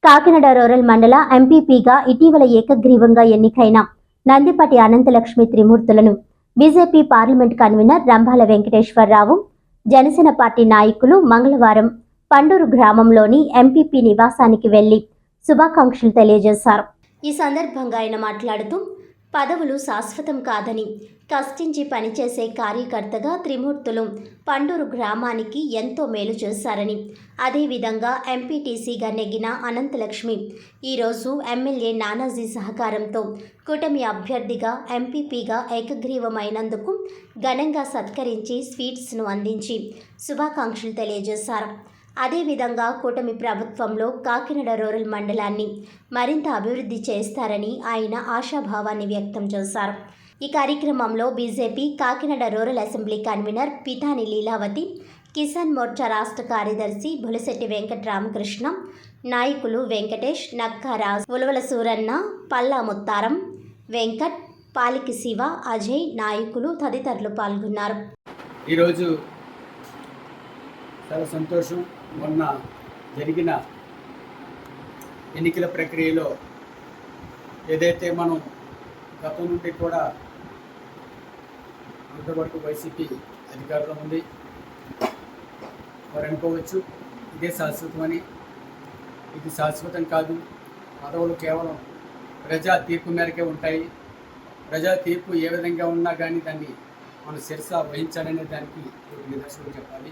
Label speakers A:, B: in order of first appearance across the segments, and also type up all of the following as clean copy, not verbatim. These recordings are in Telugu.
A: కాకినాడ రూరల్ మండల ఎంపీపీగా ఇటీవల ఏకగ్రీవంగా ఎన్నికైన నందిపాటి అనంతలక్ష్మి త్రిమూర్తులను BJP parliament convener Rambhala Venkateswararao, Janasena party నాయకులు మంగళవారం పండూరు గ్రామంలోని ఎంపీపీ నివాసానికి వెళ్లి శుభాకాంక్షలు తెలియజేశారు. ఈ సందర్భంగా ఆయన మాట్లాడుతూ, పదవులు శాశ్వతం కాదని కష్టించి పనిచేసే కార్యకర్తగా త్రిమూర్తులు పండూరు గ్రామానికి ఎంతో మేలు చేశారని, అదేవిధంగా ఎంపీటీసీగా నెగ్గిన అనంతలక్ష్మి ఈరోజు ఎమ్మెల్యే నానాజీ సహకారంతో కూటమి అభ్యర్థిగా ఎంపీపీగా ఏకగ్రీవమైనందుకు ఘనంగా సత్కరించి స్వీట్స్ను అందించి శుభాకాంక్షలు తెలియజేశారు. అదేవిధంగా కూటమి ప్రభుత్వంలో కాకినాడ రూరల్ మండలాన్ని మరింత అభివృద్ధి చేస్తారని ఆయన ఆశాభావాన్ని వ్యక్తం చేశారు. ఈ కార్యక్రమంలో BJP Kakinada rural assembly convener Pitani Leelavathi, Kisan Morcha రాష్ట్ర కార్యదర్శి బులశెట్టి వెంకట రామకృష్ణ, నాయకులు వెంకటేష్, నక్కారాజ్, ఉలవల సూరన్న, పల్లా ముత్తారం, వెంకట్, పాలికి శివ, అజయ్, నాయకులు తదితరులు పాల్గొన్నారు.
B: ఈరోజు చాలా సంతోషం. మొన్న జరిగిన ఎన్నికల ప్రక్రియలో ఏదైతే మనం గతం నుండి కూడా అంతవరకు వైసీపీ అధికారంలో ఉంది, వారు అనుకోవచ్చు ఇదే శాశ్వతమని. ఇది శాశ్వతం కాదు. పదవులు కేవలం ప్రజా తీర్పు మేరకే ఉంటాయి. ప్రజా తీర్పు ఏ విధంగా ఉన్నా కానీ దాన్ని మనం శిరస వహించాలనే దానికి నిదర్శనం చెప్పాలి.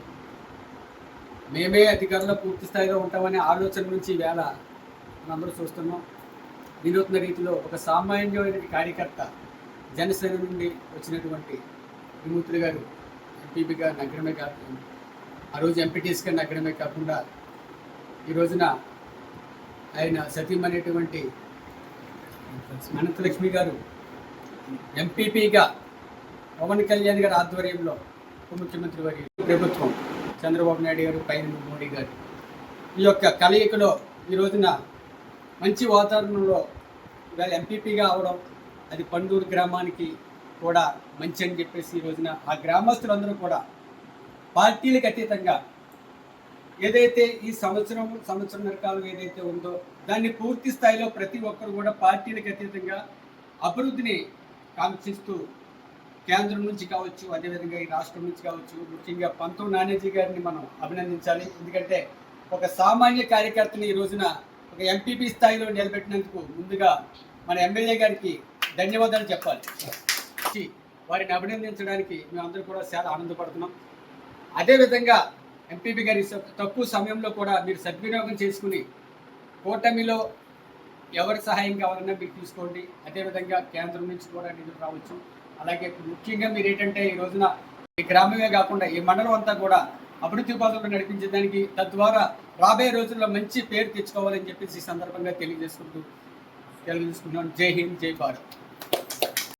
B: మేమే అధికారంలో పూర్తి స్థాయిలో ఉంటామనే ఆలోచన నుంచి వేళ మనందరూ చూస్తున్నాం. వినూత్న రీతిలో ఒక సామాన్యమైన కార్యకర్త జనసేన నుండి వచ్చినటువంటి త్రిమూర్తులు గారు ఎంపీపీగా నగ్గడమే కాకుండా, ఆ రోజు ఎంపీటీసీగా నగ్గడమే కాకుండా, ఈ రోజున ఆయన సతీమనేటువంటి అనంతలక్ష్మి గారు ఎంపీపీగా పవన్ కళ్యాణ్ గారి ఆధ్వర్యంలో ఉప ముఖ్యమంత్రి వారి ప్రభుత్వం చంద్రబాబు నాయుడు గారు, పైన మోడీ గారు, ఈ యొక్క కలయికలో ఈ రోజున మంచి వాతావరణంలో ఇవాళ ఎంపీపీగా అవడం, అది పండూరు గ్రామానికి కూడా మంచి అని చెప్పేసి ఈ రోజున ఆ గ్రామస్తులందరూ కూడా పార్టీలకు అతీతంగా ఏదైతే ఈ సంవత్సరం కాలం ఏదైతే ఉందో దాన్ని పూర్తి స్థాయిలో ప్రతి ఒక్కరు కూడా పార్టీలకు అతీతంగా అభివృద్ధిని కాంక్షిస్తూ కేంద్రం నుంచి కావచ్చు, అదేవిధంగా ఈ రాష్ట్రం నుంచి కావచ్చు, ముఖ్యంగా పంతం నానాజీ గారిని మనం అభినందించాలి. ఎందుకంటే ఒక సామాన్య కార్యకర్తని ఈ రోజున ఒక ఎంపీపీ స్థాయిలో నిలబెట్టినందుకు ముందుగా మన ఎమ్మెల్యే గారికి ధన్యవాదాలు చెప్పాలి. వారిని అభినందించడానికి మేమందరూ కూడా చాలా ఆనందపడుతున్నాం. అదేవిధంగా ఎంపీపీ గారి తక్కువ సమయంలో కూడా మీరు సద్వినియోగం చేసుకుని కూటమిలో ఎవరి సహాయం కావాలన్నా మీరు తీసుకోండి. అదేవిధంగా కేంద్రం నుంచి కూడా నిధులు రావచ్చు. అలాగే ముఖ్యంగా మీరు ఏంటంటే ఈ రోజున ఈ గ్రామమే కాకుండా ఈ మండలం అంతా కూడా అభివృద్ధి పథకంలో నడిపించడానికి, తద్వారా రాబోయే రోజుల్లో మంచి పేరు తెచ్చుకోవాలని చెప్పేసి ఈ సందర్భంగా తెలియజేసుకుంటున్నాను. జై హింద్, జై భారత్.